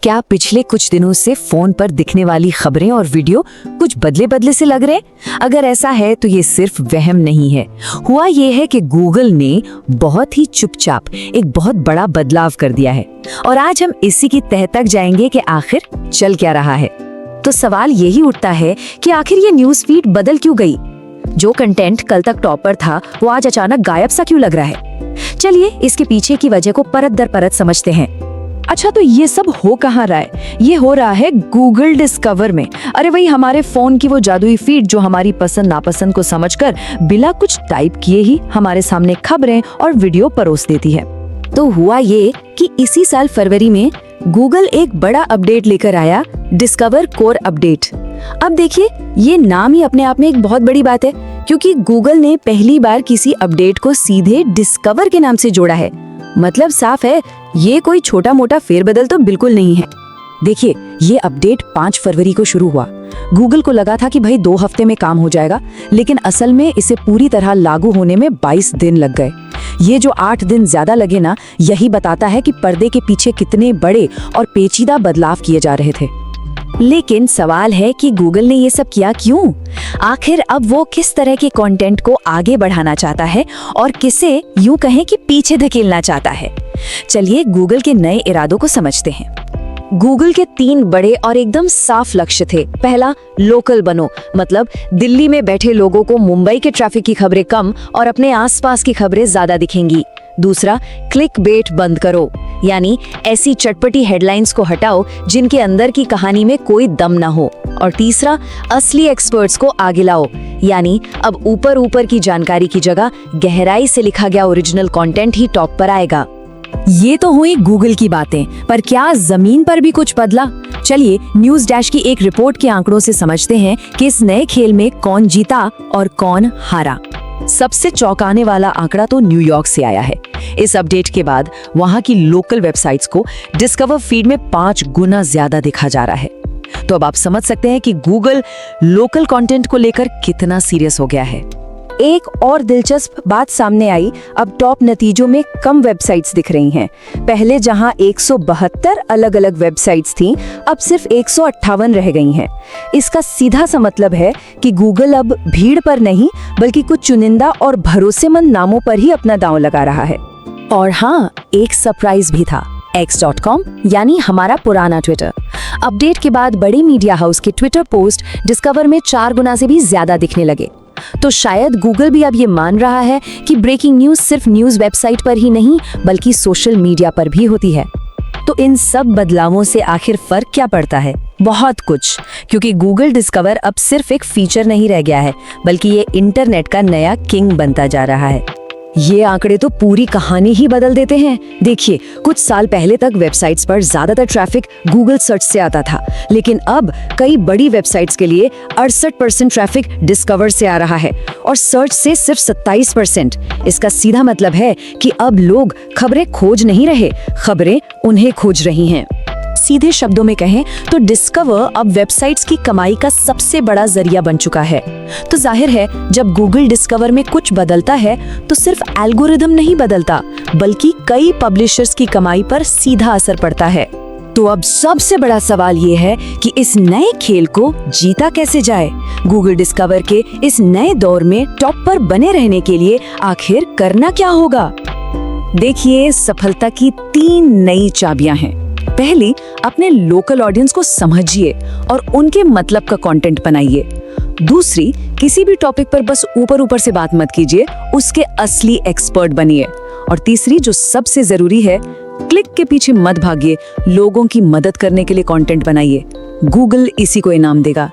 क्या पिछले कुछ दिनों से फोन पर दिखने वाली खबरें और वीडियो कुछ बदले बदले से लग रहे? अगर ऐसा है तो ये सिर्फ वहम नहीं है। हुआ ये है कि गूगल ने बहुत ही चुपचाप एक बहुत बड़ा बदलाव कर दिया है और आज हम इसी की तह तक जाएंगे कि आखिर चल क्या रहा है। तो सवाल यही उठता है कि आखिर ये न्यूज फीड बदल क्यों गई? जो कंटेंट कल तक टॉप पर था वो आज अचानक गायब सा क्यों लग रहा है? चलिए इसके पीछे की वजह को परत दर परत समझते हैं। अच्छा, तो ये सब हो कहाँ रहा है? ये हो रहा है गूगल डिस्कवर में। अरे वही हमारे फोन की वो जादुई फीड जो हमारी पसंद नापसंद को समझकर बिना कुछ टाइप किए ही हमारे सामने खबरें और वीडियो परोस देती है। तो हुआ ये कि इसी साल फरवरी में गूगल एक बड़ा अपडेट लेकर आया, डिस्कवर कोर अपडेट। अब देखिए, ये नाम ही अपने आप में एक बहुत बड़ी बात है, क्योंकि गूगल ने पहली बार किसी अपडेट को सीधे डिस्कवर के नाम से जोड़ा है। मतलब साफ है, ये कोई छोटा मोटा फेरबदल तो बिल्कुल नहीं है। देखिए, ये अपडेट 5 फरवरी को शुरू हुआ। गूगल को लगा था कि भाई 2 हफ्ते में काम हो जाएगा, लेकिन असल में इसे पूरी तरह लागू होने में 22 दिन लग गए। ये जो 8 दिन ज्यादा लगे ना, यही बताता है कि पर्दे के पीछे कितने बड़े और पेचीदा बदलाव किए जा रहे थे। लेकिन सवाल है कि गूगल ने ये सब किया क्यों? आखिर अब वो किस तरह के कंटेंट को आगे बढ़ाना चाहता है और किसे यूं कहें कि पीछे धकेलना चाहता है? चलिए गूगल के नए इरादों को समझते हैं। गूगल के 3 बड़े और एकदम साफ लक्ष्य थे। पहला, लोकल बनो, मतलब दिल्ली में बैठे लोगों को मुंबई के ट्रैफिक की खबरें कम और अपने आसपास की खबरें ज्यादा दिखेंगी। दूसरा, क्लिक बेट बंद करो, यानी ऐसी चटपटी हेडलाइंस को हटाओ जिनके अंदर की कहानी में कोई दम ना हो। और तीसरा, असली एक्सपर्ट्स को आगे लाओ, यानी अब ऊपर ऊपर की जानकारी की जगह गहराई से लिखा गया ओरिजिनल कंटेंट ही टॉप पर आएगा। ये तो हुई गूगल की बातें, पर क्या जमीन पर भी कुछ बदला? चलिए न्यूज डैश की एक रिपोर्ट के आंकड़ों से समझते हैं कि इस नए खेल में कौन जीता और कौन हारा। सबसे चौंकाने वाला आंकड़ा तो न्यूयॉर्क से आया है। इस अपडेट के बाद वहां की लोकल वेबसाइट्स को डिस्कवर फीड में 5 गुना ज्यादा दिखा जा रहा है। तो अब आप समझ सकते हैं कि गूगल लोकल कंटेंट को लेकर कितना सीरियस हो गया है। एक और दिलचस्प बात सामने आई, अब टॉप नतीजों में कम वेबसाइट्स दिख रही हैं। पहले जहां 172 अलग अलग वेबसाइट्स थीं, अब सिर्फ 158 रह गई हैं। इसका सीधा सा मतलब है कि गूगल अब भीड़ पर नहीं बल्कि कुछ चुनिंदा और भरोसेमंद नामों पर ही अपना दांव लगा रहा है। और हाँ, एक सरप्राइज भी था। X.com यानी हमारा पुराना ट्विटर, अपडेट के बाद बड़े मीडिया हाउस के ट्विटर पोस्ट डिस्कवर में 4 गुना से भी ज्यादा दिखने लगे। तो शायद गूगल भी अब ये मान रहा है कि ब्रेकिंग न्यूज सिर्फ न्यूज वेबसाइट पर ही नहीं बल्कि सोशल मीडिया पर भी होती है। तो इन सब बदलावों से आखिर फर्क क्या पड़ता है? बहुत कुछ, क्योंकि गूगल डिस्कवर अब सिर्फ एक फीचर नहीं रह गया है बल्कि ये इंटरनेट का नया किंग बनता जा रहा है। ये आंकड़े तो पूरी कहानी ही बदल देते हैं। देखिए, कुछ साल पहले तक वेबसाइट्स पर ज्यादातर ट्रैफिक गूगल सर्च से आता था, लेकिन अब कई बड़ी वेबसाइट्स के लिए 68% ट्रैफिक डिस्कवर से आ रहा है और सर्च से सिर्फ 27%। इसका सीधा मतलब है कि अब लोग खबरें खोज नहीं रहे, खबरें उन्हें खोज रही हैं। सीधे शब्दों में कहें तो डिस्कवर अब वेबसाइट्स की कमाई का सबसे बड़ा जरिया बन चुका है। तो जाहिर है, जब गूगल डिस्कवर में कुछ बदलता है तो सिर्फ एल्गोरिदम नहीं बदलता बल्कि कई पब्लिशर्स की कमाई पर सीधा असर पड़ता है। तो अब सबसे बड़ा सवाल ये है कि इस नए खेल को जीता कैसे जाए? गूगल डिस्कवर के इस नए दौर में टॉप पर बने रहने के लिए आखिर करना क्या होगा? देखिए, सफलता की 3 नई चाबियां हैं। पहली, अपने लोकल ऑडियंस को समझिए और उनके मतलब का कंटेंट बनाइए। दूसरी, किसी भी टॉपिक पर बस ऊपर ऊपर से बात मत कीजिए, उसके असली एक्सपर्ट बनिए। और तीसरी, जो सबसे जरूरी है, क्लिक के पीछे मत भागिए, लोगों की मदद करने के लिए कंटेंट बनाइए। गूगल इसी को इनाम देगा।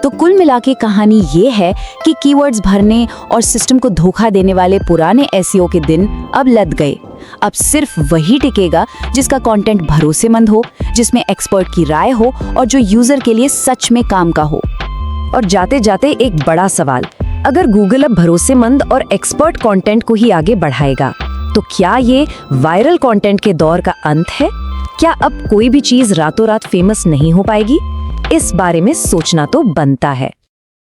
तो कुल मिला के कहानी ये है कि कीवर्ड्स भरने और सिस्टम को धोखा देने वाले पुराने एसईओ के दिन अब लद गए। अब सिर्फ वही टिकेगा जिसका कंटेंट भरोसेमंद हो, जिसमें एक्सपर्ट की राय हो और जो यूजर के लिए सच में काम का हो। और जाते जाते एक बड़ा सवाल, अगर गूगल अब भरोसेमंद और एक्सपर्ट कंटेंट को ही आगे बढ़ाएगा तो क्या ये वायरल कंटेंट के दौर का अंत है? क्या अब कोई भी चीज रातों रात फेमस नहीं हो पाएगी? इस बारे में सोचना तो बनता है।